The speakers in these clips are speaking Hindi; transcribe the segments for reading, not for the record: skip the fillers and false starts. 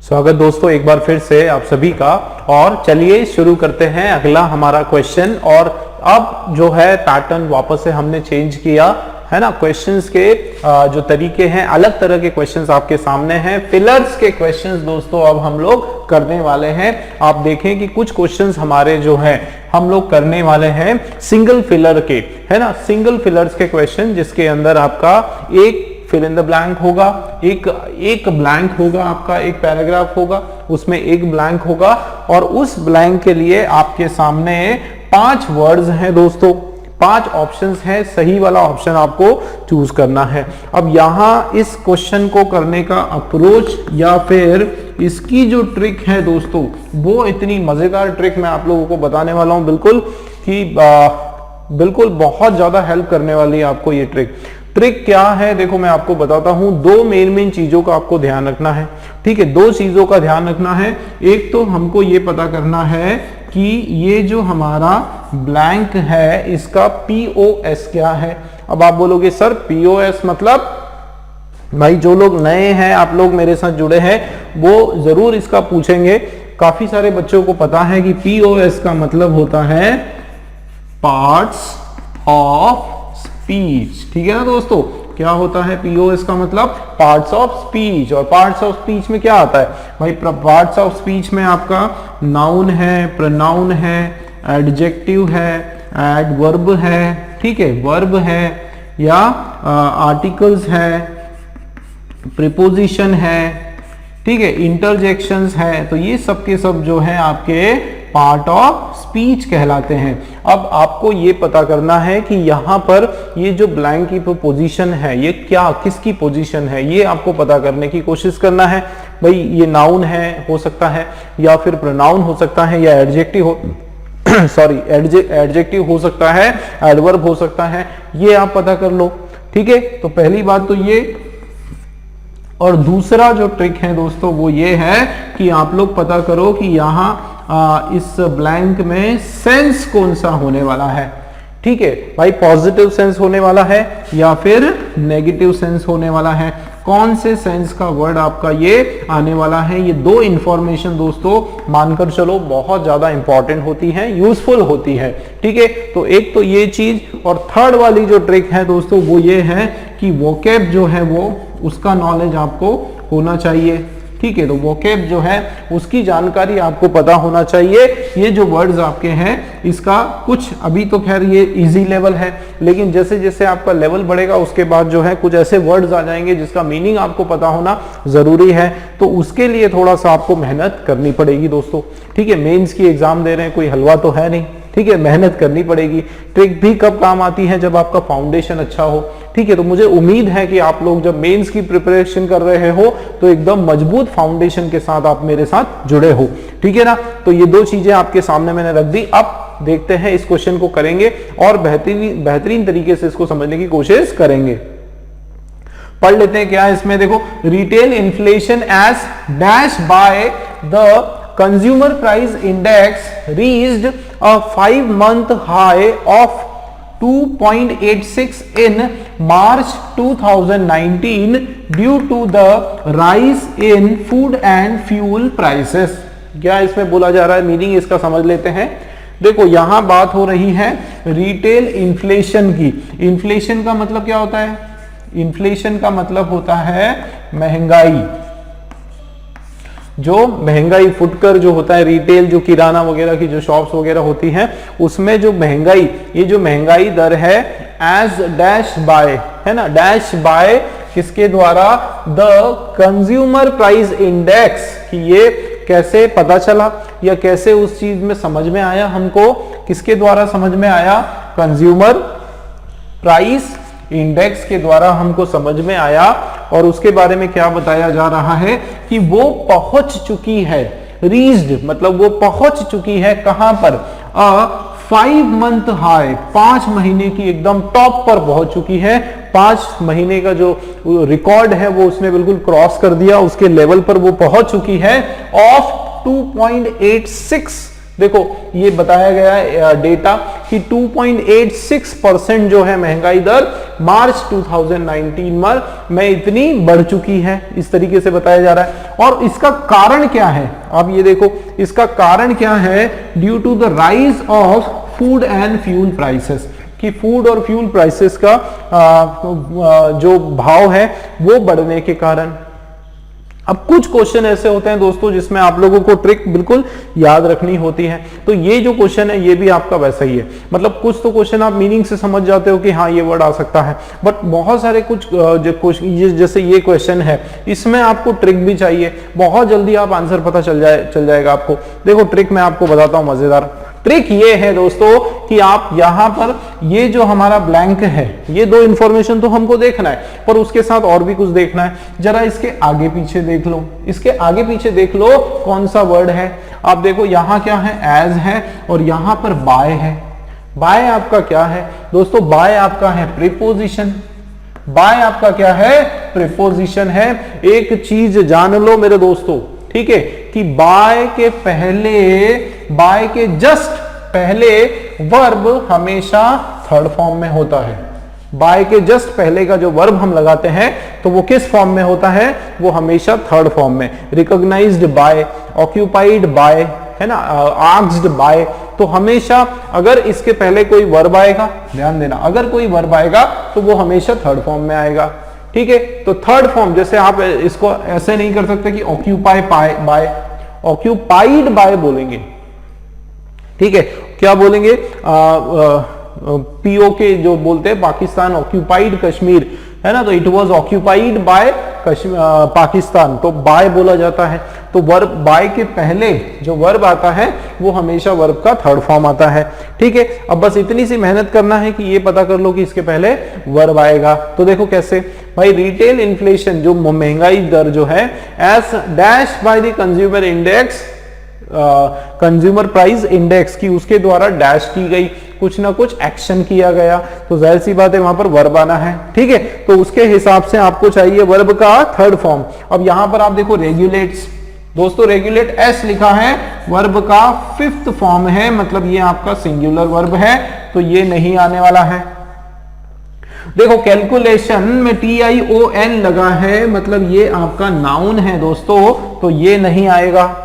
स्वागत दोस्तों एक बार फिर से आप सभी का। और चलिए शुरू करते हैं अगला हमारा क्वेश्चन। और अब जो है पैटर्न वापस से हमने चेंज किया है ना। क्वेश्चंस के जो तरीके हैं, अलग तरह के क्वेश्चंस आपके सामने हैं। फिलर्स के क्वेश्चंस दोस्तों अब हम लोग करने वाले हैं। आप देखें कि कुछ क्वेश्चंस हमारे जो है हम लोग करने वाले हैं सिंगल फिलर के, है ना। सिंगल फिलर्स के क्वेश्चन जिसके अंदर आपका एक फिल इन द ब्लैंक होगा, एक ब्लैंक होगा, आपका एक पैराग्राफ होगा, उसमें एक ब्लैंक होगा और उस ब्लैंक के लिए आपके सामने 5 वर्ड्स हैं दोस्तों, 5 ऑप्शंस हैं। सही वाला ऑप्शन आपको चूज करना है। अब यहां इस क्वेश्चन को करने का अप्रोच या फिर इसकी जो ट्रिक है दोस्तों, वो इतनी मजेदार ट्रिक मैं आप लोगों को बताने वाला हूं बिल्कुल कि बिल्कुल बहुत ज्यादा हेल्प करने वाली है आपको ये ट्रिक क्या है देखो मैं आपको बताता हूं। 2 मेन चीजों का आपको ध्यान रखना है, ठीक है। 2 चीजों का ध्यान रखना है। एक तो हमको ये पता करना है कि ये जो हमारा ब्लैंक है इसका POS क्या है। अब आप बोलोगे सर POS मतलब, भाई जो लोग नए हैं, आप लोग मेरे साथ जुड़े हैं, वो जरूर इसका पूछेंगे। काफी सारे बच्चों को पता है कि POS का मतलब होता है पार्ट्स ऑफ स्पीच, ठीक है ना दोस्तों। क्या होता है POS का मतलब? Parts of speech. और पार्ट्स ऑफ स्पीच में क्या आता है भाई? पार्ट्स ऑफ स्पीच में आपका नाउन है, प्रोनाउन है, एडजेक्टिव है, एडवर्ब है, ठीक है, वर्ब है या आर्टिकल्स है, प्रीपोजिशन है, ठीक है, इंटरजेक्शंस है। तो ये सब के सब जो है आपके पार्ट ऑफ स्पीच कहलाते हैं। अब आपको ये पता करना है कि यहां पर ये जो ब्लैंक की पोजीशन है ये क्या, किसकी पोजीशन है, ये आपको पता करने की कोशिश करना है। भाई ये नाउन है, हो सकता है, या फिर प्रोनाउन हो सकता है, या एडजेक्टिव हो सॉरी एडजेक्टिव हो सकता है, एडवर्ब हो सकता है, ये आप पता कर लो, ठीक है। तो पहली बात तो ये। और दूसरा जो ट्रिक है दोस्तों वो ये है कि आप लोग पता करो कि यहां इस ब्लैंक में सेंस कौन सा होने वाला है, ठीक है भाई। पॉजिटिव सेंस होने वाला है या फिर नेगेटिव सेंस होने वाला है, कौन से सेंस का वर्ड आपका ये आने वाला है। ये 2 इंफॉर्मेशन दोस्तों मानकर चलो बहुत ज्यादा इंपॉर्टेंट होती है, यूजफुल होती है, ठीक है। तो एक तो ये चीज, और थर्ड वाली जो ट्रिक है दोस्तों वो ये है कि वोकैब जो है वो उसका नॉलेज आपको होना चाहिए, ठीक है। तो वोकैब जो है उसकी जानकारी आपको पता होना चाहिए। ये जो वर्ड्स आपके हैं इसका कुछ, अभी तो खैर ये इजी लेवल है, लेकिन जैसे जैसे आपका लेवल बढ़ेगा उसके बाद जो है कुछ ऐसे वर्ड्स आ जाएंगे जिसका मीनिंग आपको पता होना जरूरी है। तो उसके लिए थोड़ा सा आपको मेहनत करनी पड़ेगी दोस्तों, ठीक है। मेंस की एग्जाम दे रहे हैं, कोई हलवा तो है नहीं, ठीक है, मेहनत करनी पड़ेगी। ट्रिक भी कब काम आती है? जब आपका फाउंडेशन अच्छा हो, ठीक है। तो मुझे उम्मीद है कि आप लोग जब मेंस की प्रिपरेशन कर रहे हो तो एकदम मजबूत फाउंडेशन के साथ आप मेरे साथ जुड़े हो, ठीक है ना। तो ये 2 चीजें आपके सामने मैंने रख दी। अब देखते हैं इस क्वेश्चन को करेंगे और बेहतरीन तरीके से इसको समझने की कोशिश करेंगे। पढ़ लेते हैं क्या है इसमें। देखो, retail inflation as dash by the consumer price index reached a 5-month high of 2.86 in March 2019 due to the rise in food and fuel prices। क्या इसमें बोला जा रहा है, मीनिंग इसका समझ लेते हैं। देखो यहां बात हो रही है रिटेल इन्फ्लेशन की। इन्फ्लेशन का मतलब क्या होता है? इन्फ्लेशन का मतलब होता है महंगाई। जो महंगाई, फुटकर जो होता है, रिटेल जो किराना वगैरह की जो शॉप्स वगैरह होती हैं उसमें जो महंगाई, ये जो महंगाई दर है एज डैश बाय, है ना, डैश बाय किसके द्वारा? The consumer price index. कि ये कैसे पता चला या कैसे उस चीज में समझ में आया हमको? किसके द्वारा समझ में आया? कंज्यूमर प्राइस इंडेक्स के द्वारा हमको समझ में आया। और उसके बारे में क्या बताया जा रहा है कि वो पहुंच चुकी है, रीच्ड मतलब वो पहुंच चुकी है कहां पर? 5 मंथ हाई, 5 महीने की एकदम टॉप पर पहुंच चुकी है। 5 महीने का जो रिकॉर्ड है वो उसने बिल्कुल क्रॉस कर दिया, उसके लेवल पर वो पहुंच चुकी है ऑफ 2.86 देखो ये बताया गया है डेटा कि 2.86% जो है महंगाई दर मार्च 2019 में इतनी बढ़ चुकी है, इस तरीके से बताया जा रहा है। और इसका कारण क्या है, आप ये देखो इसका कारण क्या है, due to the rise of food and fuel prices, कि फूड और फ्यूल प्राइसेस का जो भाव है वो बढ़ने के कारण। अब कुछ क्वेश्चन ऐसे होते हैं दोस्तों जिसमें आप लोगों को ट्रिक बिल्कुल याद रखनी होती है, तो ये जो क्वेश्चन है ये भी आपका वैसा ही है। मतलब कुछ तो क्वेश्चन आप मीनिंग से समझ जाते हो कि हाँ ये वर्ड आ सकता है, बट बहुत सारे कुछ जैसे ये क्वेश्चन है इसमें आपको ट्रिक भी चाहिए, बहुत जल्दी आप आंसर पता चल जाएगा आपको। देखो ट्रिक मैं आपको बताता हूं, मजेदार ट्रिक ये है दोस्तों कि आप यहां पर ये जो हमारा ब्लैंक है, ये दो इंफॉर्मेशन तो हमको देखना है, पर उसके साथ और भी कुछ देखना है। जरा इसके आगे पीछे देख लो, इसके आगे पीछे देख लो कौन सा वर्ड है। आप देखो यहां क्या है, एज है, और यहां पर बाय है। बाय आपका क्या है दोस्तों, बाय आपका है प्रीपोजिशन। बाय आपका क्या है, प्रीपोजिशन है। एक चीज जान लो मेरे दोस्तों, ठीक है, कि बाय के पहले, बाय के जस्ट पहले वर्ब हमेशा थर्ड फॉर्म में होता है। बाय के जस्ट पहले का जो वर्ब हम लगाते हैं तो वो किस फॉर्म में होता है, वो हमेशा थर्ड फॉर्म में। रिकॉग्नाइज्ड बाय, ऑक्यूपाइड बाय, है ना, आस्क्ड बाय, तो हमेशा अगर इसके पहले कोई वर्ब आएगा, ध्यान देना, अगर कोई वर्ब आएगा तो वो हमेशा थर्ड फॉर्म में आएगा। ठीक है, तो थर्ड फॉर्म, जैसे आप इसको ऐसे नहीं कर सकते कि ऑक्यूपाई बाय, ऑक्यूपाइड बाय बोलेंगे। ठीक है, क्या बोलेंगे, पीओ के जो बोलते हैं पाकिस्तान ऑक्यूपाइड कश्मीर, है ना, तो it was occupied by Pakistan, तो बाय बोला जाता है। तो वर्ब बाय के पहले जो वर्ब आता है वो हमेशा वर्ब का थर्ड फॉर्म आता है। ठीक है, अब बस इतनी सी मेहनत करना है कि ये पता कर लो कि इसके पहले वर्ब आएगा। तो देखो कैसे भाई, रिटेल इन्फ्लेशन जो महंगाई दर जो है, as dash by the consumer index, consumer price index की उसके द्वारा डैश की गई, कुछ ना कुछ एक्शन किया गया, तो जाहिर सी बात है वहां पर वर्ब आना है। ठीक है, तो उसके हिसाब से आपको चाहिए वर्ब का थर्ड फॉर्म। अब यहां पर आप देखो रेगुलेट्स, दोस्तों रेगुलेट एस लिखा है, वर्ब का फिफ्थ फॉर्म है, मतलब ये आपका सिंगुलर वर्ब है, तो ये नहीं आने वाला है। देखो कैलकुलेशन में TION लगा है, मतलब ये आपका नाउन है दोस्तों, तो ये नहीं आएगा।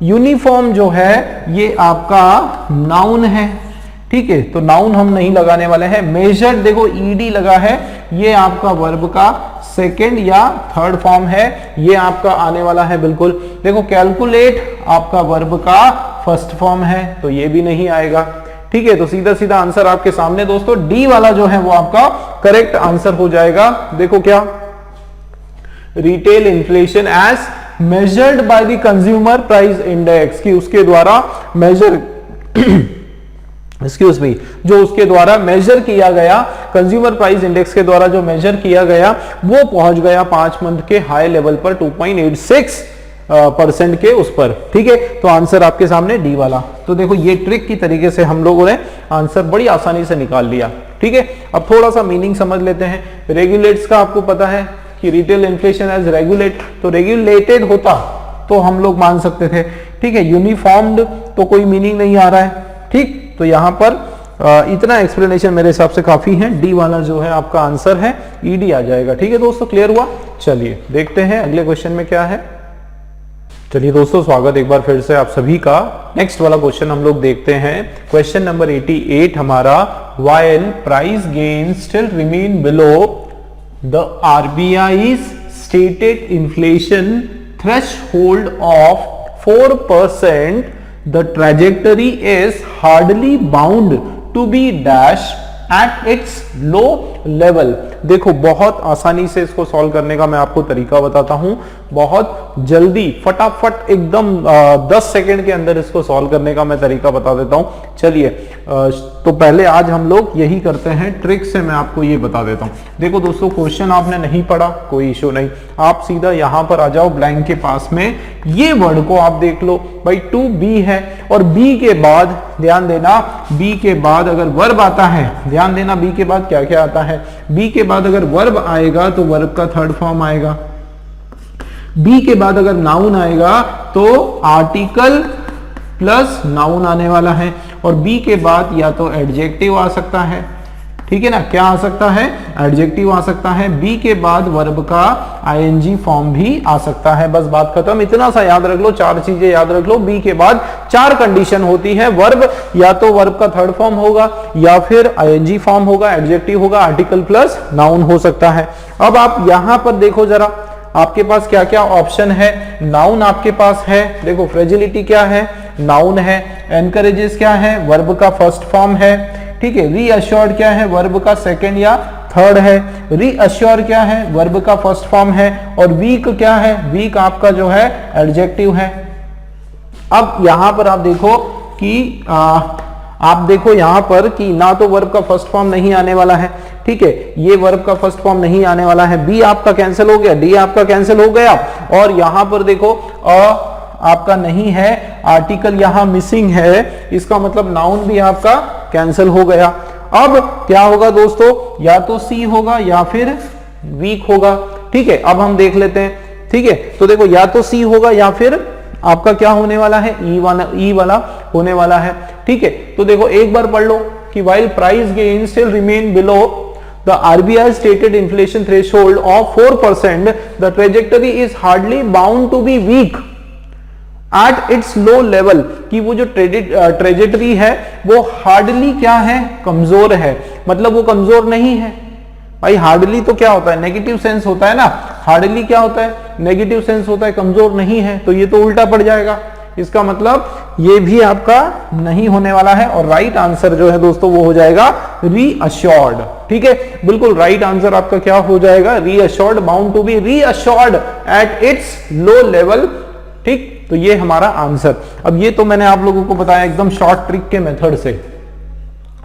यूनिफॉर्म जो है ये आपका नाउन है। ठीक है, तो नाउन हम नहीं लगाने वाले हैं। मेजर्ड देखो ED लगा है, ये आपका वर्ब का सेकंड या थर्ड फॉर्म है, ये आपका आने वाला है बिल्कुल। देखो कैलकुलेट आपका वर्ब का फर्स्ट फॉर्म है, तो ये भी नहीं आएगा। ठीक है, तो सीधा सीधा आंसर आपके सामने दोस्तों, डी वाला जो है वो आपका करेक्ट आंसर हो जाएगा। देखो क्या, retail inflation as measured by the consumer price index, की उसके द्वारा मेजर एक्सक्यूज मी, जो उसके द्वारा मेजर किया गया, कंज्यूमर प्राइस इंडेक्स के द्वारा जो मेजर किया गया वो पहुंच गया 5 मंथ के हाई लेवल पर 2.86% के उस पर। ठीक है, तो आंसर आपके सामने डी वाला। तो देखो ये ट्रिक की तरीके से हम लोगों ने आंसर बड़ी आसानी से निकाल लिया। ठीक है, अब थोड़ा सा मीनिंग समझ लेते हैं। रेगुलेट्स का आपको पता है कि रिटेल इन्फ्लेशन एज रेगुलेट, तो रेगुलेटेड होता तो हम लोग मान सकते थे। ठीक है, यूनिफॉर्म्ड तो कोई मीनिंग नहीं आ रहा है। ठीक, तो यहां पर इतना एक्सप्लेनेशन मेरे हिसाब से काफी है। डी वाला जो है आपका आंसर है, ईडी आ जाएगा। ठीक है दोस्तों, क्लियर हुआ? चलिए देखते हैं अगले क्वेश्चन में क्या है। चलिए दोस्तों, स्वागत एक बार फिर से आप सभी का। नेक्स्ट वाला क्वेश्चन हम लोग देखते हैं, क्वेश्चन नंबर 88 हमारा, while price gain still remain below the RBI's stated inflation threshold of 4%, the trajectory is hardly bound to be dash at its low level। देखो बहुत आसानी से इसको सॉल्व करने का मैं आपको तरीका बताता हूं, बहुत जल्दी फटाफट एकदम 10 सेकंड के अंदर इसको सॉल्व करने का मैं तरीका बता देता हूं। चलिए तो पहले आज हम लोग यही करते हैं, ट्रिक से मैं आपको ये बता देता हूं। देखो दोस्तों, क्वेश्चन आपने नहीं पढ़ा कोई इशू नहीं, आप सीधा यहां पर आ जाओ ब्लैंक के पास में, ये वर्ड को आप देख लो भाई, 2B है, और B के बाद ध्यान देना, B के बाद अगर वर्ब आता है, ध्यान देना B के बाद क्या क्या आता है। B के बाद अगर वर्ब आएगा तो वर्ब का थर्ड फॉर्म आएगा। B के बाद अगर नाउन आएगा तो आर्टिकल प्लस नाउन आने वाला है, और बी के बाद या तो एडजेक्टिव आ सकता है, ठीक है ना, क्या आ सकता है, एडजेक्टिव आ सकता है, बी के बाद वर्ब का आईएनजी फॉर्म भी आ सकता है। बस बात खत्म, इतना सा याद रख लो, 4 चीजें याद रख लो। बी के बाद 4 कंडीशन होती है, वर्ब या तो वर्ब का थर्ड फॉर्म होगा, या फिर आईएनजी फॉर्म होगा, एडजेक्टिव होगा, आर्टिकल प्लस नाउन हो सकता है। अब आप यहां पर देखो जरा, आपके पास क्या क्या ऑप्शन है। नाउन आपके पास है, देखो फ्रेजिलिटी क्या है, नाउन है, एनकरेजेस क्या है, वर्ब का फर्स्ट फॉर्म है, ठीक है, रीअश्योर्ड क्या है, वर्ब का सेकंड या थर्ड है, रीअश्योर क्या है, वर्ब का फर्स्ट फॉर्म है, और वीक क्या है, वीक आपका जो है एडजेक्टिव है। अब यहां पर आप देखो कि आप देखो यहां पर कि ना तो वर्ब का फर्स्ट फॉर्म नहीं आने वाला है, ठीक है, ये वर्ब का फर्स्ट फॉर्म नहीं आने वाला है, बी आपका कैंसिल हो गया, डी आपका कैंसिल हो गया, और यहां पर देखो आपका नहीं है, आर्टिकल यहां मिसिंग है, इसका मतलब नाउन भी आपका कैंसिल हो गया। अब क्या होगा दोस्तों, या तो सी होगा या फिर वीक होगा, ठीक है। अब हम देख लेते हैं, ठीक है, तो देखो या तो सी होगा या फिर आपका क्या होने वाला है, ई वाला होने वाला है, ठीक है। तो देखो एक बार पढ़ लो कि while price gains still remain below the RBI stated inflation threshold of 4%, the trajectory is hardly bound to be weak at its low level, कि वो जो ट्रेजेक्टरी है वो हार्डली क्या है, कमजोर है, मतलब वो कमजोर नहीं है। भाई हार्डली तो क्या होता है, नेगेटिव सेंस होता है ना, हार्डली क्या होता है, नेगेटिव सेंस होता है, कमजोर नहीं है, तो ये तो उल्टा पड़ जाएगा, इसका मतलब ये भी आपका नहीं होने वाला है। और राइट आंसर जो है दोस्तों वो हो जाएगा रीअश्योर्ड, ठीक है, बिल्कुल राइट आंसर आपका क्या हो जाएगा, reassured, bound to be reassured at its low level, ठीक। तो ये हमारा आंसर। अब ये तो मैंने आप लोगों को बताया एकदम शॉर्ट ट्रिक के मेथड से,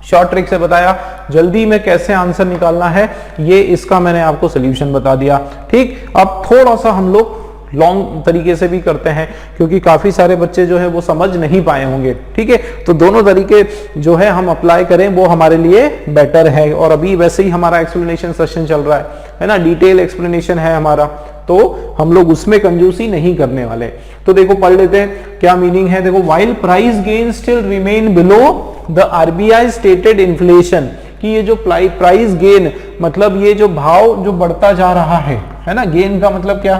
शॉर्ट ट्रिक से बताया, जल्दी में कैसे आंसर निकालना है ये इसका मैंने आपको सोल्यूशन बता दिया, ठीक। अब थोड़ा सा हम लोग लॉन्ग तरीके से भी करते हैं, क्योंकि काफी सारे बच्चे जो है वो समझ नहीं पाए होंगे, ठीक है, तो दोनों तरीके जो है हम अप्लाई करें वो हमारे लिए बेटर है। और अभी वैसे ही हमारा एक्सप्लेनेशन सेशन चल रहा है ना, डिटेल एक्सप्लेनेशन है हमारा, तो हम लोग उसमें कंजूसी नहीं करने वाले। तो देखो पढ़ लेते हैं क्या मीनिंग है, देखो while price gains still remain below the RBI stated inflation, कि ये जो प्राइस गेन मतलब ये जो भाव जो बढ़ता जा रहा है ना, गेन का मतलब क्या,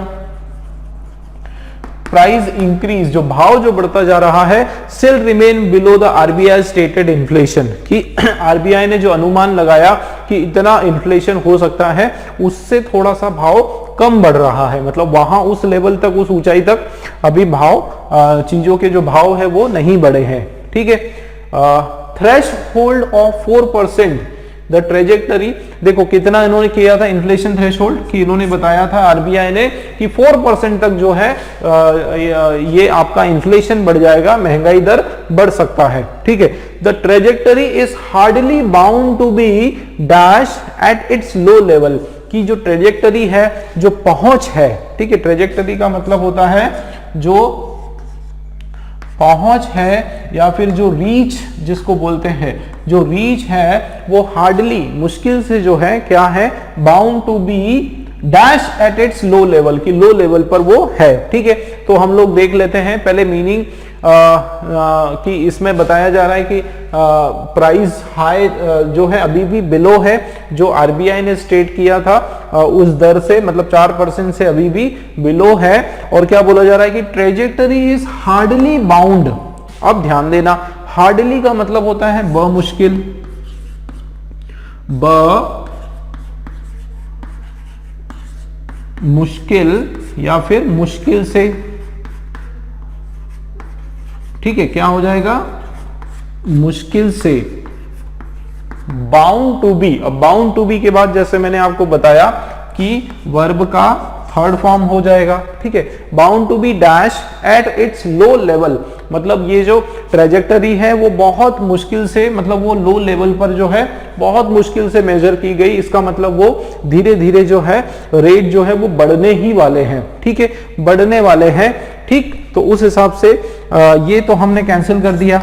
प्राइस इंक्रीज, जो भाव जो बढ़ता जा रहा है, still remain below the RBI stated inflation, कि आरबीआई ने जो अनुमान लगाया कि इतना इन्फ्लेशन हो सकता है उससे थोड़ा सा भाव कम बढ़ रहा है, मतलब वहां उस लेवल तक, उस ऊंचाई तक अभी भाव चीजों के जो भाव है वो नहीं बढ़े हैं, ठीक है। थ्रेशहोल्ड ऑफ 4%, द ट्रेजेक्टरी, देखो कितना इन्होंने किया था इन्फ्लेशन थ्रेशहोल्ड, कि इन्होंने बताया था आरबीआई ने कि 4% तक जो है ये आपका इन्फ्लेशन बढ़ जाएगा, महंगाई दर बढ़ सकता है, ठीक है। The trajectory is hardly bound to be dash at its low level, की जो ट्रेजेक्टरी है, जो पहुंच है, ठीक है, ट्रेजेक्टरी का मतलब होता है जो पहुंच है या फिर जो रीच जिसको बोलते हैं, जो रीच है वो हार्डली, मुश्किल से जो है क्या है, bound to be dash at its low level, की लो लेवल पर वो है, ठीक है। तो हम लोग देख लेते हैं पहले मीनिंग, कि इसमें बताया जा रहा है कि प्राइस हाई जो है अभी भी बिलो है, जो आरबीआई ने स्टेट किया था उस दर से, मतलब 4% से अभी भी बिलो है। और क्या बोला जा रहा है कि ट्रेजेक्टरी इज हार्डली बाउंड। अब ध्यान देना, हार्डली का मतलब होता है बमुश्किल, मुश्किल या फिर मुश्किल से, ठीक है, क्या हो जाएगा, मुश्किल से। बाउंड टू बी, अब बाउंड टू बी के बाद जैसे मैंने आपको बताया कि वर्ब का थर्ड फॉर्म हो जाएगा, ठीक है। Bound to be dash at its low level, मतलब ये जो ट्रेजेक्टरी है वो बहुत मुश्किल से, मतलब वो लो लेवल पर जो है बहुत मुश्किल से मेजर की गई, इसका मतलब वो धीरे धीरे जो है रेट जो है वो बढ़ने ही वाले हैं, ठीक है, बढ़ने वाले हैं, ठीक। तो उस हिसाब से ये तो हमने कैंसिल कर दिया,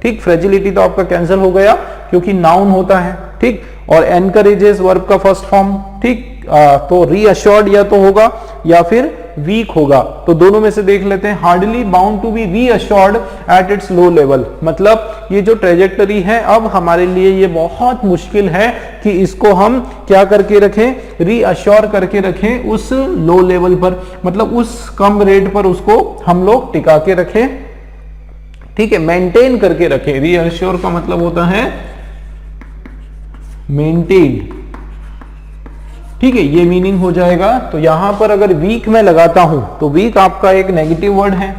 ठीक। फ्रेजिलिटी तो आपका कैंसिल हो गया क्योंकि नाउन होता है, ठीक। और एनकरेजेस वर्ब का फर्स्ट फॉर्म, ठीक। तो रीअश्योर्ड या तो होगा या फिर वीक होगा। तो दोनों में से देख लेते हैं। Hardly bound to be reassured at its low level, मतलब ये जो ट्रेजेक्टरी है अब हमारे लिए ये बहुत मुश्किल है कि इसको हम क्या करके रखें, रीअश्योर करके रखें उस लो लेवल पर, मतलब उस कम रेट पर उसको हम लोग टिका के रखें, ठीक है, मेंटेन करके रखें। रीअश्योर का मतलब होता है मेंटेन, ठीक है, ये मीनिंग हो जाएगा। तो यहां पर अगर वीक में लगाता हूं तो वीक आपका एक नेगेटिव वर्ड है,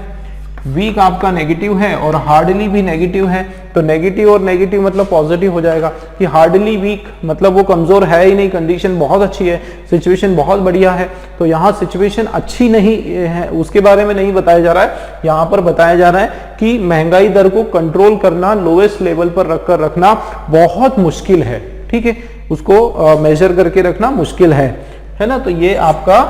वीक आपका नेगेटिव है और हार्डली भी नेगेटिव है। तो नेगेटिव और नेगेटिव मतलब पॉजिटिव हो जाएगा कि हार्डली वीक मतलब वो कमजोर है ही नहीं, कंडीशन बहुत अच्छी है, सिचुएशन बहुत बढ़िया है। तो यहाँ सिचुएशन अच्छी नहीं है उसके बारे में नहीं बताया जा रहा है, यहाँ पर बताया जा रहा है कि महंगाई दर को कंट्रोल करना, लोएस्ट लेवल पर रखकर रखना बहुत मुश्किल है, ठीक है, उसको मेजर करके रखना मुश्किल है ना। तो ये आपका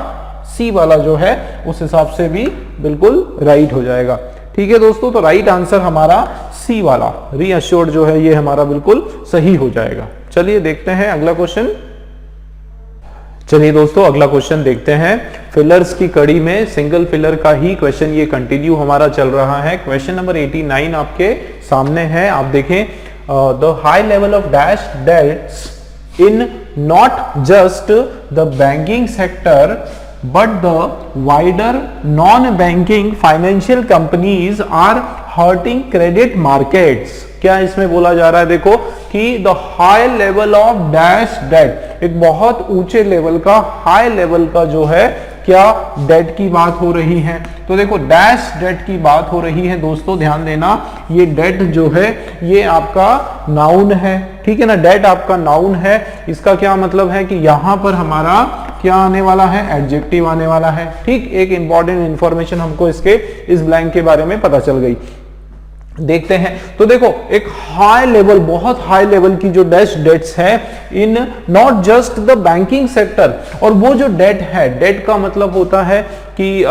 सी वाला जो है उस हिसाब से भी बिल्कुल राइट हो जाएगा, ठीक है दोस्तों। तो राइट आंसर हमारा सी वाला रीअश्योर्ड जो है ये हमारा बिल्कुल सही हो जाएगा। चलिए देखते हैं अगला क्वेश्चन। चलिए दोस्तों अगला क्वेश्चन देखते हैं। फिलर्स की कड़ी में सिंगल फिलर का ही क्वेश्चन ये कंटिन्यू हमारा चल रहा है। क्वेश्चन नंबर 89 आपके सामने है, आप देखें। The high level of dash debts in not just the banking sector but the wider non-banking financial companies are hurting credit markets। क्या इसमें बोला जा रहा है, देखो कि the high level of dash debt, एक बहुत ऊंचे लेवल का, हाई लेवल का जो है क्या डेट की बात हो रही है। तो देखो डैश डेट की बात हो रही है दोस्तों, ध्यान देना, ये डेट जो है ये आपका नाउन है, ठीक है ना, डेट आपका नाउन है। इसका क्या मतलब है कि यहां पर हमारा क्या आने वाला है, एडजेक्टिव आने वाला है, ठीक। एक इंपॉर्टेंट इंफॉर्मेशन हमको इसके इस ब्लैंक के बारे में पता चल गई। देखते हैं तो देखो एक हाई लेवल, बहुत हाई लेवल की जो डैश डेट्स है इन not just the banking sector, और वो जो डेट है, डेट का मतलब होता है कि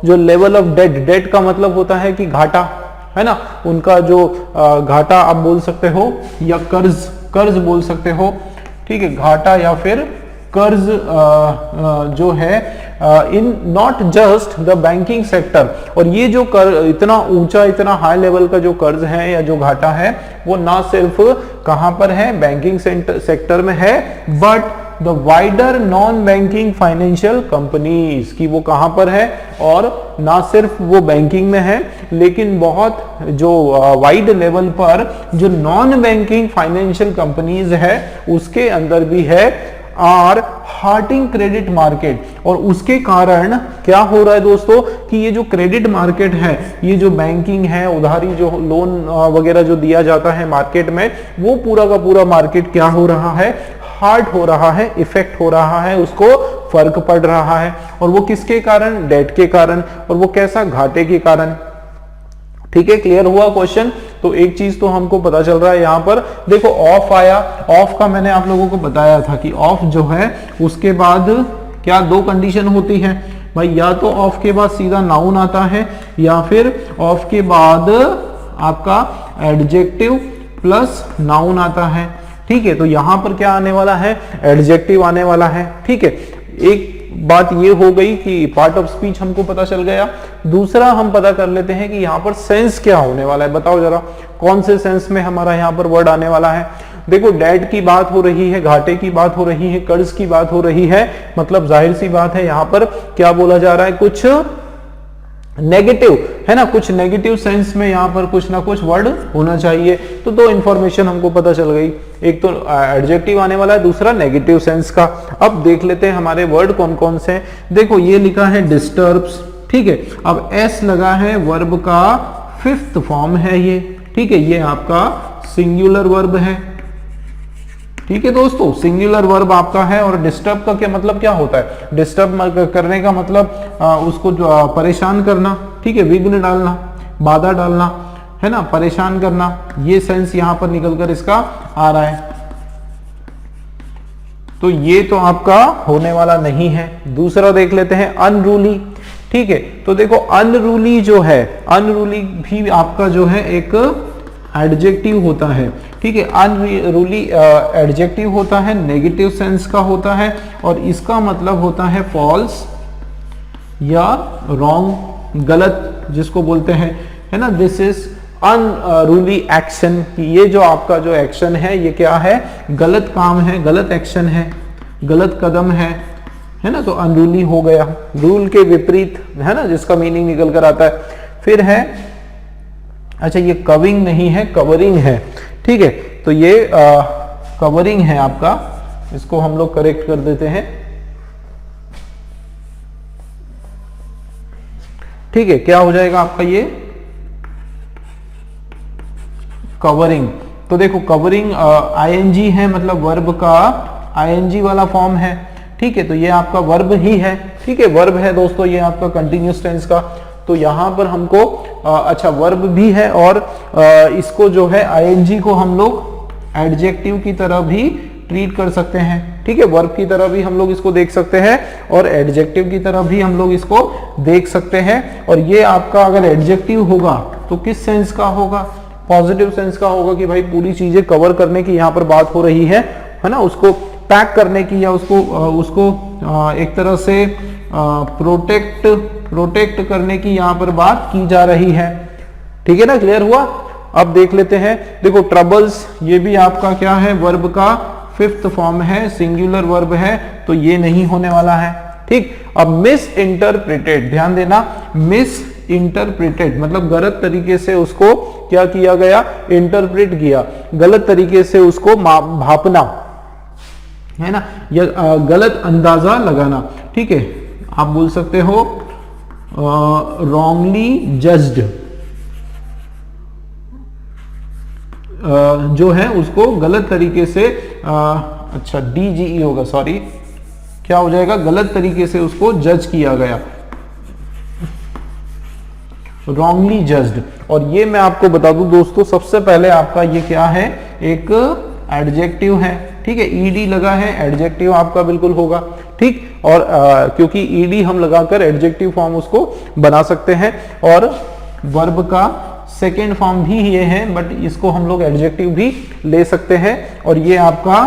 जो लेवल ऑफ डेट, डेट का मतलब होता है कि घाटा, है ना, उनका जो घाटा आप बोल सकते हो या कर्ज, कर्ज बोल सकते हो, ठीक है, घाटा या फिर कर्ज जो है इन not just the banking sector. और ये जो इतना ऊंचा, इतना हाई लेवल का जो कर्ज है या जो घाटा है वो ना सिर्फ कहां पर है, बैंकिंग सेक्टर में है, but the wider non banking financial companies, की वो कहां पर है, और ना सिर्फ वो बैंकिंग में है लेकिन बहुत जो वाइड लेवल पर जो नॉन बैंकिंग फाइनेंशियल कंपनीज है उसके अंदर भी है, आर हार्टिंग क्रेडिट मार्केट। और उसके कारण क्या हो रहा है दोस्तों कि ये जो क्रेडिट मार्केट है, ये जो बैंकिंग है, उधारी जो लोन वगैरह जो दिया जाता है मार्केट में, वो पूरा का पूरा मार्केट क्या हो रहा है, हार्ट हो रहा है, इफेक्ट हो रहा है, उसको फर्क पड़ रहा है। और वो किसके कारण, डेट के कारण, और वो कैसा, घाटे के कारण, ठीक है। क्लियर हुआ क्वेश्चन। तो एक चीज तो हमको पता चल रहा है यहां पर, देखो ऑफ आया, ऑफ का मैंने आप लोगों को बताया था कि ऑफ जो है उसके बाद क्या दो कंडीशन होती है भाई, या तो ऑफ के बाद सीधा नाउन आता है या फिर ऑफ के बाद आपका एडजेक्टिव प्लस नाउन आता है, ठीक है। तो यहां पर क्या आने वाला है, एडजेक्टिव आने वाला है, ठीक है। एक बात ये हो गई कि पार्ट ऑफ स्पीच हमको पता चल गया। दूसरा हम पता कर लेते हैं कि यहाँ पर सेंस क्या होने वाला है, बताओ जरा कौन से सेंस में हमारा यहाँ पर वर्ड आने वाला है। देखो डेट की बात हो रही है, घाटे की बात हो रही है, कर्ज की बात हो रही है, मतलब जाहिर सी बात है यहाँ पर क्या बोला जा रहा है, कुछ नेगेटिव, है ना, कुछ नेगेटिव सेंस में यहाँ पर कुछ ना कुछ वर्ड होना चाहिए। तो दो इंफॉर्मेशन हमको पता चल गई, एक तो एडजेक्टिव आने वाला है, दूसरा नेगेटिव सेंस का। अब देख लेते हैं हमारे वर्ड कौन कौन से हैं। देखो ये लिखा है डिस्टर्ब्स, ठीक है। अब एस लगा है, वर्ब का फिफ्थ फॉर्म है ये, ठीक है, ये आपका सिंगुलर वर्ब है, ठीक है दोस्तों, सिंगुलर वर्ब आपका है। और डिस्टर्ब का क्या मतलब क्या होता है, डिस्टर्ब करने का मतलब उसको जो परेशान करना, ठीक है, विघ्न डालना, बाधा डालना, है ना, परेशान करना, ये सेंस यहां पर निकलकर इसका आ रहा है। तो ये तो आपका होने वाला नहीं है। दूसरा देख लेते हैं अनरूली, ठीक है। तो देखो अनरूली जो है, अनरूली भी आपका जो है एक एडजेक्टिव होता है, ठीक है। अनरूली एडजेक्टिव होता है, नेगेटिव सेंस का होता है और इसका मतलब होता है फॉल्स, या रॉन्ग, गलत जिसको बोलते हैं, है ना, दिस इज अनरूली एक्शन, ये जो आपका जो एक्शन है ये क्या है, गलत काम है, गलत एक्शन है, गलत कदम है ना, तो अनरूली हो गया, रूल के विपरीत, है ना, जिसका मीनिंग निकल कर आता है। फिर है, अच्छा ये कविंग नहीं है, कवरिंग है, ठीक है, तो ये कवरिंग है आपका, इसको हम लोग करेक्ट कर देते हैं, ठीक है, क्या हो जाएगा आपका ये कवरिंग। तो देखो कवरिंग आईएनजी है, मतलब वर्ब का आईएनजी वाला फॉर्म है, ठीक है, तो ये आपका वर्ब ही है, ठीक है, वर्ब है दोस्तों, ये आपका कंटिन्यूअस टेंस का। तो यहां पर हमको अच्छा वर्ब भी है और इसको जो है आईएनजी को हम लोग एडजेक्टिव की तरह भी ट्रीट कर सकते हैं, ठीक है, वर्ब की तरह भी हम लोग इसको देख सकते हैं और एडजेक्टिव की तरह भी हम लोग इसको देख सकते हैं। और ये आपका अगर एडजेक्टिव होगा तो किस सेंस का होगा, पॉजिटिव सेंस का होगा कि भाई पूरी चीजें कवर करने की यहाँ पर बात हो रही है ना, उसको पैक करने की या उसको एक तरह से प्रोटेक्ट करने की यहाँ पर बात की जा रही है, ठीक है ना, क्लियर हुआ। अब देख लेते हैं, देखो ट्रबल्स, ये भी आपका क्या है, वर्ब का फिफ्थ फॉर्म है, सिंगुलर वर्ब है, तो ये नहीं होने वाला है, ठीक। अब मिस इंटरप्रिटेड, ध्यान देना, मिस इंटरप्रिटेड मतलब गलत तरीके से उसको क्या किया गया, इंटरप्रेट किया, गलत तरीके से उसको भापना, है ना, या गलत अंदाजा लगाना, ठीक है, आप बोल सकते हो रॉन्गली जज्ड, जो है उसको गलत तरीके से अच्छा DGE होगा, सॉरी, क्या हो जाएगा, गलत तरीके से उसको जज किया गया, रॉन्गली जज्ड। और ये मैं आपको बता दूं दोस्तों, सबसे पहले आपका ये क्या है, एक एडजेक्टिव है, ठीक है, ईडी लगा है, एडजेक्टिव आपका बिल्कुल होगा, ठीक। और क्योंकि ईडी हम लगाकर एडजेक्टिव फॉर्म उसको बना सकते हैं, और वर्ब का सेकेंड फॉर्म भी ये है, बट इसको हम लोग एडजेक्टिव भी ले सकते हैं, और ये आपका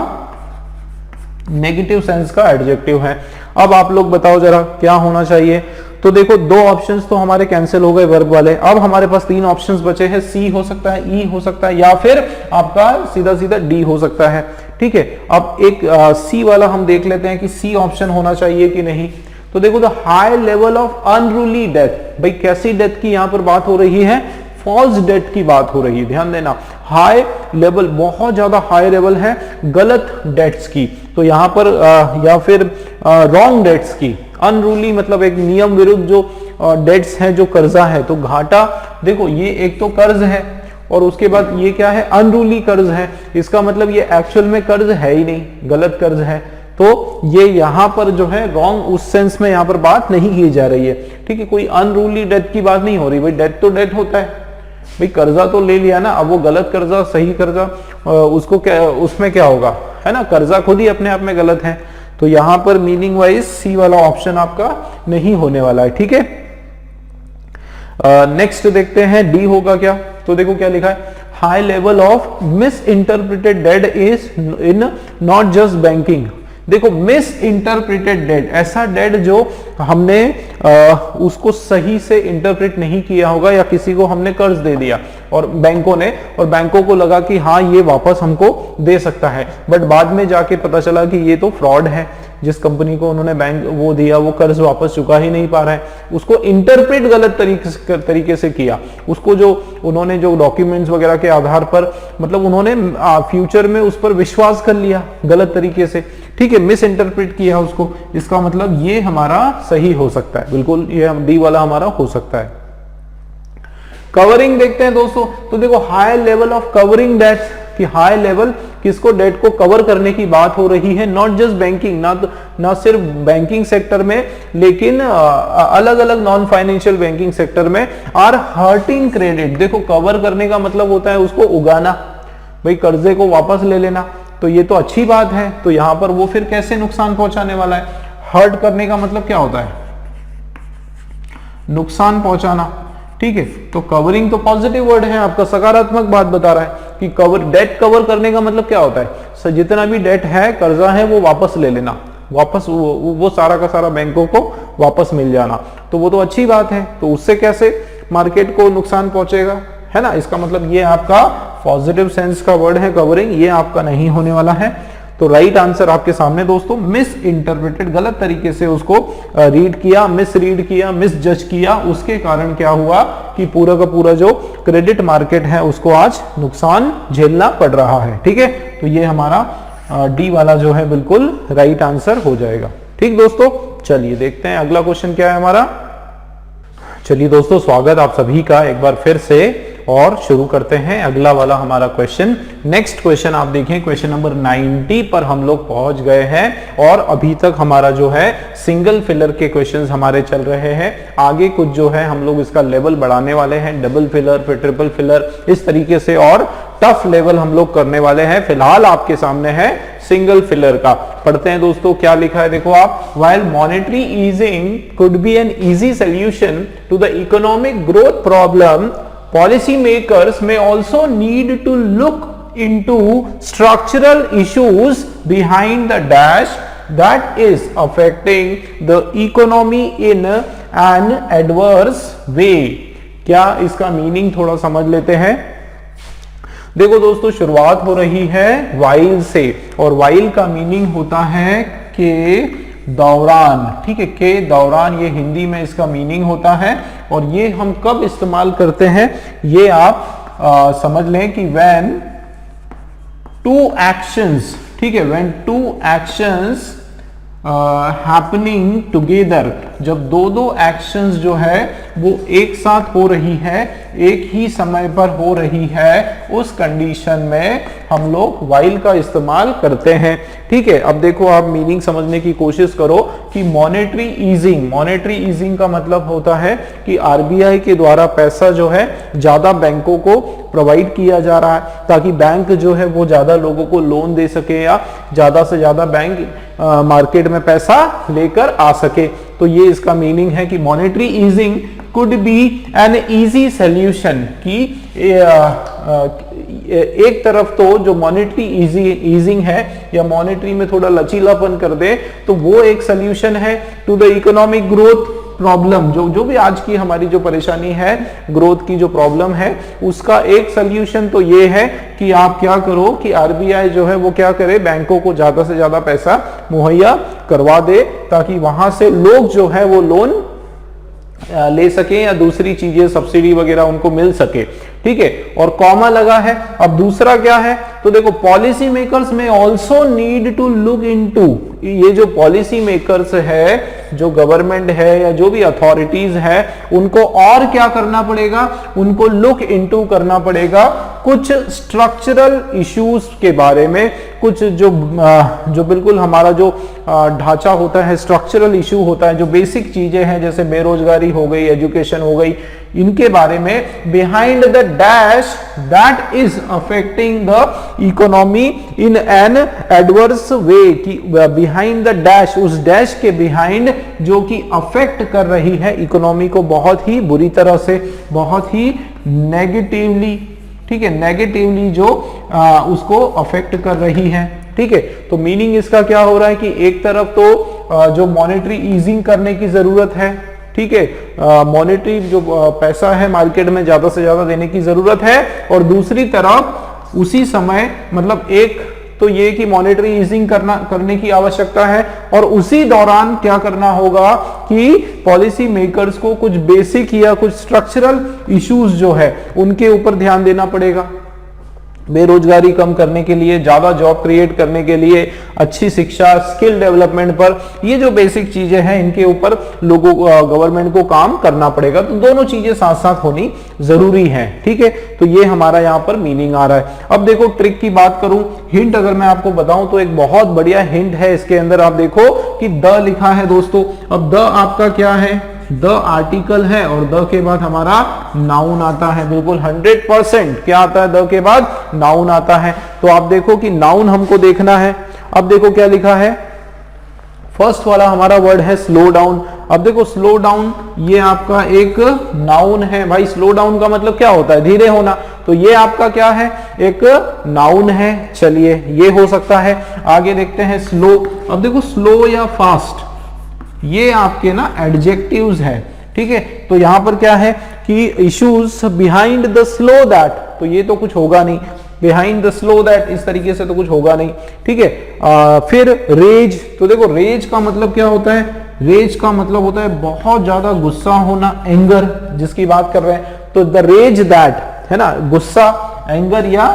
नेगेटिव सेंस का एडजेक्टिव है। अब आप लोग बताओ जरा क्या होना चाहिए। तो देखो दो ऑप्शंस तो हमारे कैंसिल हो गए वर्ब वाले, अब हमारे पास तीन ऑप्शंस बचे हैं, सी हो सकता है, ई हो सकता है, या फिर आपका सीधा सीधा डी हो सकता है, ठीक है। अब एक सी वाला हम देख लेते हैं कि सी ऑप्शन होना चाहिए कि नहीं। तो देखो the high level of unruly death, भाई कैसी डेथ की यहां पर बात हो रही है, फॉल्स डेथ की बात हो रही है, ध्यान देना, हाई लेवल बहुत ज्यादा हाई लेवल है गलत डेथ्स की, तो यहां पर या फिर रॉन्ग डेथ्स की, अनरूली मतलब एक नियम विरुद्ध जो डेट्स है, जो कर्जा है, तो घाटा, देखो ये एक तो कर्ज है और उसके बाद ये क्या है, अनरूली कर्ज है, इसका मतलब ये एक्चुअल में कर्ज है ही नहीं, गलत कर्ज है, तो ये यहां पर जो है रॉन्ग उस सेंस में यहां पर बात नहीं की जा रही है, ठीक है, कोई अनरूली डेथ की बात नहीं हो रही, भाई डेथ तो डेथ होता है, भाई कर्जा तो ले लिया ना, अब वो गलत कर्जा सही कर्जा उसको क्या, उसमें क्या होगा, है ना, कर्जा खुद ही अपने आप में गलत है, तो यहां पर मीनिंग वाइज सी वाला ऑप्शन आपका नहीं होने वाला है, ठीक है। नेक्स्ट देखते हैं डी होगा क्या। तो देखो क्या लिखा है, high level of misinterpreted debt is in not just banking. देखो मिस इंटरप्रिटेड डेट, ऐसा डेट जो हमने उसको सही से इंटरप्रेट नहीं किया होगा, या किसी को हमने कर्ज दे दिया और बैंकों को लगा कि हाँ ये वापस हमको दे सकता है, बट बाद में जाके पता चला कि ये तो फ्रॉड है, जिस कंपनी को उन्होंने बैंक वो दिया वो कर्ज वापस चुका ही नहीं पा रहा है, उसको इंटरप्रेट गलत तरीके से किया, उसको जो उन्होंने जो डॉक्यूमेंट्स वगैरह के आधार पर मतलब उन्होंने फ्यूचर में उस पर विश्वास कर लिया गलत तरीके से, ठीक है, मिस इंटरप्रेट किया उसको, इसका मतलब ये हमारा सही हो सकता है, बिल्कुल ये डी वाला हमारा हो सकता है। कवरिंग देखते हैं दोस्तों, तो देखो high level of covering debt, कि हाई लेवल किसको, डेट को कवर करने की बात हो रही है, नॉट जस्ट बैंकिंग, ना सिर्फ बैंकिंग सेक्टर में, लेकिन अलग अलग नॉन फाइनेंशियल बैंकिंग सेक्टर में, आर हर्टिंग क्रेडिट। देखो कवर करने का मतलब होता है उसको उगाना, भाई कर्जे को वापस ले लेना, तो ये तो अच्छी बात है, तो यहां पर वो फिर कैसे नुकसान पहुंचाने वाला है, हर्ट करने का मतलब क्या होता है, नुकसान पहुंचाना, ठीक है, तो कवरिंग तो पॉजिटिव वर्ड है आपका, सकारात्मक बात बता रहा है कि डेट कवर करने का मतलब क्या होता है, जितना भी डेट है, कर्जा है, वो वापस ले लेना, वापस वो सारा का सारा बैंकों को वापस मिल जाना, तो वो तो अच्छी बात है। तो उससे कैसे मार्केट को नुकसान पहुंचेगा, है ना। इसका मतलब ये आपका पॉजिटिव सेंस का वर्ड है कवरिंग, ये आपका नहीं होने वाला है। तो राइट आंसर आपके सामने दोस्तों, मिस इंटरप्रेटेड, गलत तरीके से उसको रीड किया, मिस रीड किया, मिस जज किया, उसके कारण क्या हुआ कि पूरा का पूरा जो क्रेडिट मार्केट है उसको आज नुकसान झेलना पड़ रहा है। ठीक है, तो ये हमारा डी वाला जो है बिल्कुल राइट आंसर हो जाएगा। ठीक दोस्तों, चलिए देखते हैं अगला क्वेश्चन क्या है हमारा। चलिए दोस्तों, स्वागत आप सभी का एक बार फिर से, और शुरू करते हैं अगला वाला हमारा क्वेश्चन। नेक्स्ट क्वेश्चन आप देखें, क्वेश्चन नंबर 90 पर हम लोग पहुंच गए हैं और अभी तक हमारा जो है सिंगल फिलर के क्वेश्चंस हमारे चल रहे हैं। आगे कुछ जो है हम लोग इसका लेवल बढ़ाने वाले हैं, डबल फिलर, फिर ट्रिपल फिलर, इस तरीके से और टफ लेवल हम लोग करने वाले हैं। फिलहाल आपके सामने है सिंगल फिलर का। पढ़ते हैं दोस्तों क्या लिखा है, देखो आप। While monetary easing could be an easy solution to the economic growth problem, policy makers may also need to look into structural issues behind the dash that is affecting the economy in an adverse way। क्या इसका मीनिंग थोड़ा समझ लेते हैं। देखो दोस्तों, शुरुआत हो रही है while से, और while का मीनिंग होता है के दौरान। ठीक है, के दौरान, ये हिंदी में इसका मीनिंग होता है। और ये हम कब इस्तेमाल करते हैं, ये आप समझ लें कि when two actions, ठीक है, when two actions happening together, जब दो एक्शंस जो है वो एक साथ हो रही है, एक ही समय पर हो रही है, उस कंडीशन में हम लोग while का इस्तेमाल करते हैं। ठीक है, अब देखो आप मीनिंग समझने की कोशिश करो कि मॉनेटरी ईजिंग, मॉनेटरी ईजिंग का मतलब होता है कि आरबीआई के द्वारा पैसा जो है ज्यादा बैंकों को प्रोवाइड किया जा रहा है, ताकि बैंक जो है वो ज्यादा लोगों को लोन दे सके या ज्यादा से ज्यादा बैंक मार्केट में पैसा लेकर आ सके। तो ये इसका मीनिंग है कि monetary easing could be an easy solution, कि एक तरफ तो जो मॉनेटरी ईजिंग है या मॉनेटरी में थोड़ा लचीलापन कर दे, तो वो एक सॉल्यूशन है to the economic growth problem, जो भी आज की हमारी जो परेशानी है, ग्रोथ की जो प्रॉब्लम है, उसका एक सॉल्यूशन तो ये है कि आप क्या करो कि आरबीआई जो है वो क्या करे, बैंकों को ज्यादा से ज्यादा पैसा मुहैया करवा दे, ताकि वहां से लोग जो है वो लोन ले सके या दूसरी चीजें सब्सिडी वगैरह उनको मिल सके। ठीक है, और कॉमा लगा है। अब दूसरा क्या है, तो देखो policy makers may also need to look into, ये जो पॉलिसी मेकर्स है, जो गवर्नमेंट है या जो भी अथॉरिटीज है, उनको और क्या करना पड़ेगा, उनको लुक इनटू करना पड़ेगा कुछ स्ट्रक्चरल इश्यूज के बारे में, कुछ जो बिल्कुल हमारा जो ढांचा होता है, स्ट्रक्चरल इशू होता है, जो बेसिक चीजें हैं जैसे बेरोजगारी हो गई, एजुकेशन हो गई, इनके बारे में behind the dash that is affecting the economy in an adverse way, कि बिहाइंड द डैश, उस डैश के बिहाइंड जो कि अफेक्ट कर रही है इकोनॉमी को बहुत ही बुरी तरह से, बहुत ही नेगेटिवली। ठीक है, नेगेटिवली जो उसको अफेक्ट कर रही है। ठीक है, तो मीनिंग इसका क्या हो रहा है कि एक तरफ तो जो मॉनेटरी ईजिंग करने की जरूरत है, ठीक है, मॉनेटरी जो पैसा है मार्केट में ज्यादा से ज्यादा देने की जरूरत है, और दूसरी तरफ उसी समय मतलब एक तो ये कि मॉनेटरी ईजिंग करने की आवश्यकता है, और उसी दौरान क्या करना होगा कि पॉलिसी मेकर्स को कुछ बेसिक या कुछ स्ट्रक्चरल इश्यूज जो है उनके ऊपर ध्यान देना पड़ेगा। बेरोजगारी कम करने के लिए, ज्यादा जॉब क्रिएट करने के लिए, अच्छी शिक्षा, स्किल डेवलपमेंट पर, ये जो बेसिक चीजें हैं इनके ऊपर लोगों गवर्नमेंट को काम करना पड़ेगा। तो दोनों चीजें साथ साथ होनी जरूरी है। ठीक है, तो ये हमारा यहाँ पर मीनिंग आ रहा है। अब देखो ट्रिक की बात करूं, हिंट अगर मैं आपको बताऊं तो एक बहुत बढ़िया हिंट है इसके अंदर। आप देखो कि द लिखा है दोस्तों। अब द आपका क्या है, द आर्टिकल है, और द के बाद हमारा नाउन आता है। बिल्कुल 100% क्या आता है, द के बाद नाउन आता है। तो आप देखो कि नाउन हमको देखना है। अब देखो क्या लिखा है, फर्स्ट वाला हमारा वर्ड है स्लो डाउन। अब देखो स्लो डाउन ये आपका एक नाउन है भाई। स्लो डाउन का मतलब क्या होता है? धीरे होना। तो ये आपका क्या है? एक नाउन है। चलिए ये हो सकता है। आगे देखते हैं स्लो। अब देखो स्लो या फास्ट ये आपके ना एडजेक्टिव्स है, ठीक है। तो यहां पर क्या है कि issues behind the slow that, तो ये तो कुछ होगा नहीं। बिहाइंड द स्लो दैट इस तरीके से तो कुछ होगा नहीं, ठीक है। फिर रेज, तो देखो रेज का मतलब क्या होता है? रेज का मतलब होता है बहुत ज्यादा गुस्सा होना, एंगर जिसकी बात कर रहे हैं। तो द रेज दैट है ना, गुस्सा, एंगर या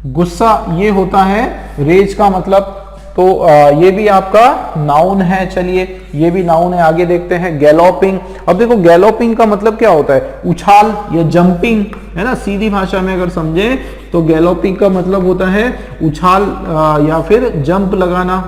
गुस्सा ये होता है रेज का मतलब। तो ये भी आपका नाउन है। चलिए ये भी नाउन है। आगे देखते हैं गैलोपिंग। अब देखो गैलोपिंग का मतलब क्या होता है? उछाल या जंपिंग, है ना। सीधी भाषा में अगर समझे तो गैलोपिंग का मतलब होता है उछाल या फिर जंप लगाना,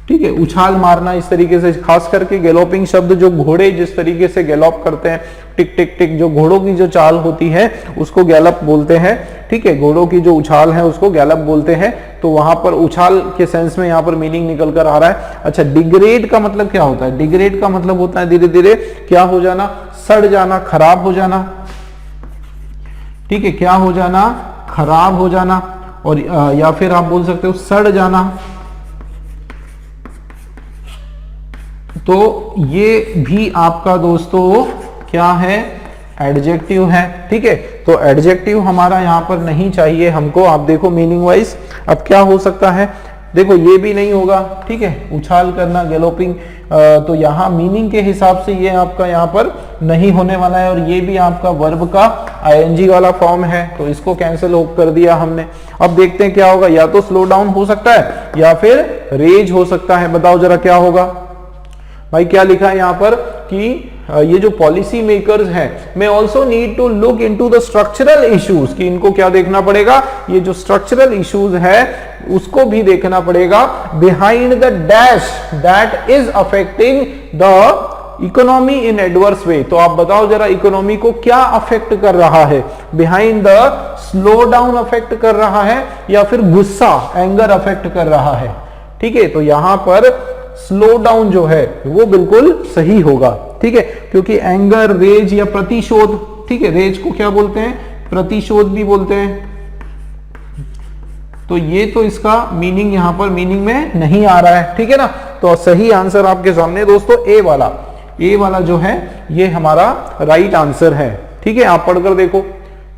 ठीक है, उछाल मारना इस तरीके से। खास करके गैलोपिंग शब्द जो घोड़े जिस तरीके से गैलोप करते हैं, टिक टिक टिक, जो घोड़ों की जो चाल होती है उसको गैलप बोलते हैं, ठीक है। घोड़ों की जो उछाल है उसको गैलप बोलते हैं। तो वहां पर उछाल के सेंस में यहाँ पर मीनिंग निकल कर आ रहा है। अच्छा, डिग्रेड का मतलब क्या होता है? डिग्रेड का मतलब होता है धीरे धीरे क्या हो जाना? सड़ जाना, खराब हो जाना, ठीक है। क्या हो जाना? खराब हो जाना। और या फिर आप बोल सकते हो सड़ जाना। तो ये भी आपका दोस्तों क्या है? एडजेक्टिव है, ठीक है। तो एडजेक्टिव हमारा यहां पर नहीं चाहिए हमको। आप देखो मीनिंग वाइज अब क्या हो सकता है? देखो ये भी नहीं होगा, ठीक है, उछाल करना, गैलोपिंग। तो यहाँ मीनिंग के हिसाब से ये आपका यहाँ पर नहीं होने वाला है। और ये भी आपका वर्ब का आईएनजी वाला फॉर्म है, तो इसको कैंसिल कर दिया हमने। अब देखते हैं क्या होगा। या तो स्लो डाउन हो सकता है या फिर रेज हो सकता है। बताओ जरा क्या होगा भाई। क्या लिखा है यहाँ पर कि ये जो पॉलिसी मेकर्स हैं may also need to look into the structural issues, कि इनको क्या देखना पड़ेगा? ये जो स्ट्रक्चरल इश्यूज है उसको भी देखना पड़ेगा। Behind the dash that is affecting the economy in adverse way. तो आप बताओ जरा इकोनॉमी को क्या अफेक्ट कर रहा है? Behind the slow down affect कर रहा है या फिर गुस्सा, एंगर अफेक्ट कर रहा है, ठीक है। तो यहां पर स्लो डाउन जो है वो बिल्कुल सही होगा, ठीक है, क्योंकि एंगर, रेज या प्रतिशोध, ठीक है, रेज को क्या बोलते हैं? प्रतिशोध भी बोलते हैं। तो ये तो इसका मीनिंग यहां पर मीनिंग में नहीं आ रहा है, ठीक है ना। तो सही आंसर आपके सामने दोस्तों ए वाला। ए वाला जो है ये हमारा राइट आंसर है, ठीक है। आप पढ़कर देखो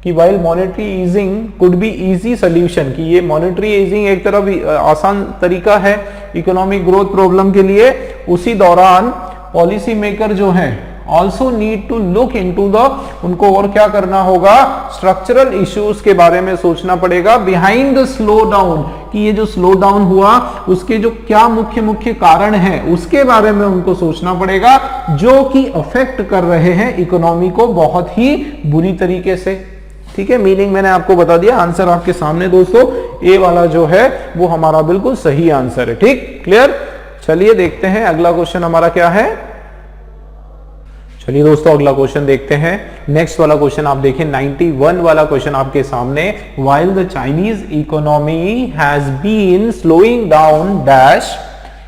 कि while monetary easing could be easy solution, कि ये मॉनेटरी ईजिंग एक तरफ आसान तरीका है इकोनॉमिक ग्रोथ प्रॉब्लम के लिए, उसी दौरान पॉलिसी मेकर जो है also need to look into the, उनको और क्या करना होगा? स्ट्रक्चरल इश्यूज के बारे में सोचना पड़ेगा। बिहाइंड द स्लो डाउन, कि ये जो स्लो डाउन हुआ उसके जो क्या मुख्य मुख्य कारण है उसके बारे में उनको सोचना पड़ेगा, जो कि अफेक्ट कर रहे हैं इकोनॉमी को बहुत ही बुरी तरीके से, ठीक है। मीनिंग मैंने आपको बता दिया। आंसर आपके सामने दोस्तों ए वाला जो है वो हमारा बिल्कुल सही आंसर है, ठीक, क्लियर। चलिए देखते हैं अगला क्वेश्चन हमारा क्या है। चलिए दोस्तों अगला क्वेश्चन देखते हैं। नेक्स्ट वाला क्वेश्चन आप देखिए 91 वाला क्वेश्चन आपके सामने। While the Chinese economy has been slowing down dash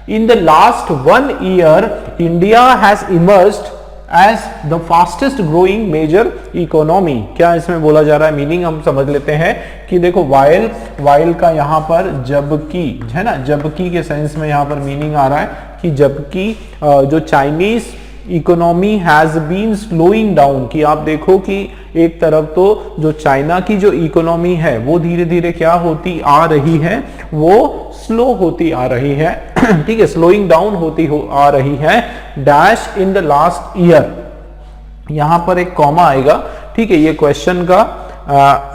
in the last 1 year India has emerged as the fastest growing major economy. क्या इसमें बोला जा रहा है? मीनिंग हम समझ लेते हैं कि देखो वाइल, वाइल का यहाँ पर जबकि है ना, जबकि के सेंस में यहाँ पर मीनिंग आ रहा है कि जबकि जो Chinese economy has been slowing down, कि आप देखो कि एक तरफ तो जो चाइना की जो इकोनॉमी है वो धीरे धीरे क्या होती आ रही है? वो स्लो होती आ रही है, ठीक है, स्लोइंग डाउन होती आ रही है। Dash in the last year, यहां पर एक कॉमा आएगा, ठीक है, ये क्वेश्चन का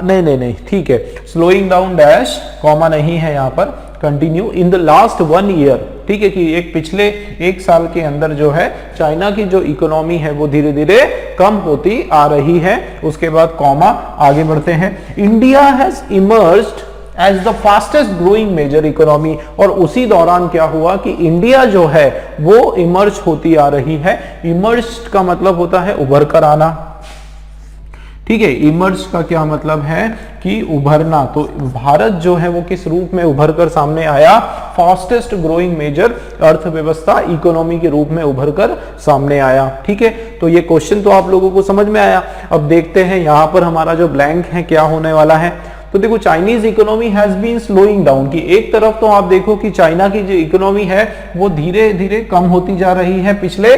नहीं, ठीक है, स्लोइंग डाउन डैश, कॉमा नहीं है यहाँ पर, continue in the last 1 year, ठीक है, कि एक पिछले 1 साल के अंदर जो है चाइना की जो इकोनॉमी है वो धीरे धीरे कम होती आ रही है। उसके बाद कॉमा, आगे बढ़ते हैं। India has emerged as the fastest growing major economy, और उसी दौरान क्या हुआ कि इंडिया जो है वो इमर्ज होती आ रही है। इमर्ज का मतलब होता है उभर कर आना, ठीक है, इमर्ज का क्या मतलब है कि उभरना। तो भारत जो है वो किस रूप में उभर कर सामने आया, फास्टेस्ट ग्रोइंग मेजर अर्थव्यवस्था इकोनॉमी के रूप में उभर कर सामने आया। ठीक है, तो ये क्वेश्चन तो आप लोगों को समझ में आया। अब देखते हैं यहां पर हमारा जो ब्लैंक है क्या होने वाला है। तो देखो Chinese economy has been slowing down, की एक तरफ तो आप देखो कि चाइना की जो इकोनॉमी है वो धीरे धीरे कम होती जा रही है पिछले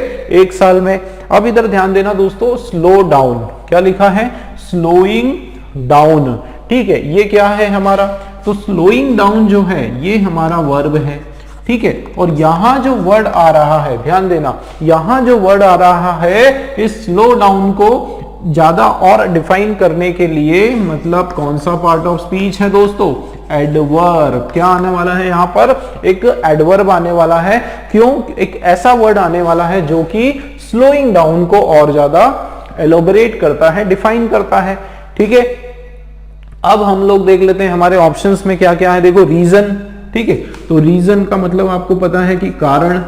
एक साल में। अब इधर ध्यान देना दोस्तों, स्लो डाउन, क्या लिखा है, स्लोइंग डाउन। ठीक है, ये क्या है हमारा, तो स्लोइंग डाउन जो है ये हमारा वर्ब है। ठीक है, और यहां जो वर्ड आ रहा है, ध्यान देना, यहां जो वर्ड आ रहा है इस स्लो डाउन को ज्यादा और डिफाइन करने के लिए, मतलब कौन सा पार्ट ऑफ स्पीच है दोस्तों, एडवर्ब। क्या आने वाला है यहां पर, एक एडवर्ब आने वाला है। क्यों, एक ऐसा वर्ड आने वाला है जो कि स्लोइंग डाउन को और ज्यादा एलोबरेट करता है, डिफाइन करता है। ठीक है, अब हम लोग देख लेते हैं हमारे ऑप्शंस में क्या क्या है। देखो रीजन, ठीक है, तो रीजन का मतलब आपको पता है कि कारण,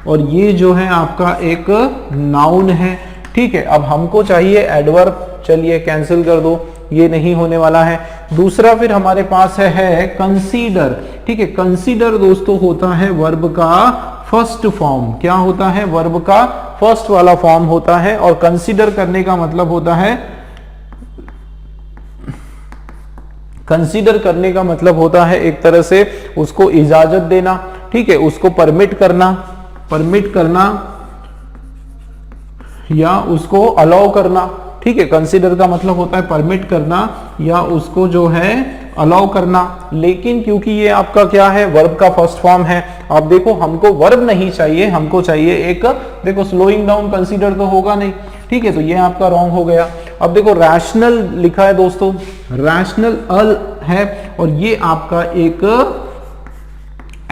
और ये जो है आपका एक नाउन है। ठीक है, अब हमको चाहिए एडवर्ब, चलिए कैंसिल कर दो, ये नहीं होने वाला है। दूसरा फिर हमारे पास है कंसीडर। ठीक है, कंसीडर दोस्तों होता है वर्ब का फर्स्ट फॉर्म। क्या होता है, वर्ब का फर्स्ट वाला फॉर्म होता है, और कंसीडर करने का मतलब होता है, कंसीडर करने का मतलब होता है एक तरह से उसको इजाजत देना। ठीक है, उसको परमिट करना या उसको अलाउ करना। ठीक है, कंसीडर का मतलब होता है परमिट करना या उसको जो है अलाउ करना। लेकिन क्योंकि ये आपका क्या है, वर्ब का फर्स्ट फॉर्म है, आप देखो हमको वर्ब नहीं चाहिए, हमको चाहिए एक, देखो स्लोइंग डाउन कंसीडर तो होगा नहीं। ठीक है, तो ये आपका रॉन्ग हो गया। अब देखो रैशनल लिखा है दोस्तों, रैशनल अल है, और ये आपका एक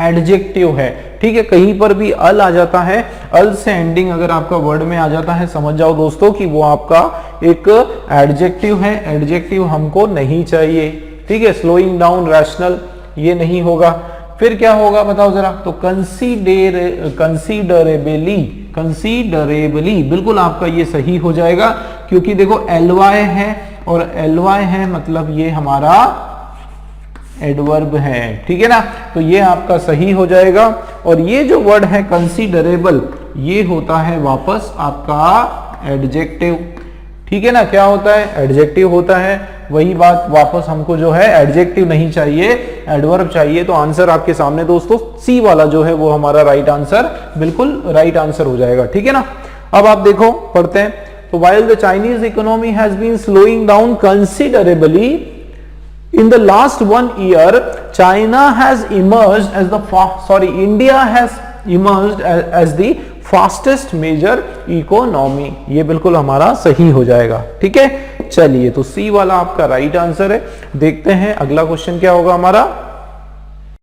एडजेक्टिव है। ठीक है, कहीं पर भी अल आ जाता है, अल से एंडिंग अगर आपका वर्ड में आ जाता है, समझ जाओ दोस्तों कि वो आपका एक एडजेक्टिव है। एडजेक्टिव हमको नहीं चाहिए। ठीक है, स्लोइंग डाउन, रैशनल, ये नहीं होगा। फिर क्या होगा बताओ जरा, तो कंसीडरेबली बिल्कुल आपका ये सही हो जाएगा, क्योंकि देखो एलवाई है, और एलवाई है मतलब ये हमारा एडवर्ब है। ठीक है ना, तो ये आपका सही हो जाएगा। और ये जो वर्ड है कंसीडरेबल, ये होता है वापस आपका एडजेक्टिव। ठीक है ना, क्या होता है, एडजेक्टिव होता है। वही बात, वापस हमको जो है एडजेक्टिव नहीं चाहिए, एडवर्ब चाहिए। तो आंसर आपके सामने दोस्तों, सी वाला जो है वो हमारा राइट आंसर, बिल्कुल राइट आंसर हो जाएगा। ठीक है ना, अब आप देखो पढ़ते हैं, तो while the Chinese economy has been slowing down considerably in the last 1 year, China has emerged as the India has emerged as the fastest major economy। ये बिल्कुल हमारा सही हो जाएगा। ठीक है, चलिए तो सी वाला आपका राइट आंसर है। देखते हैं अगला क्वेश्चन क्या होगा हमारा।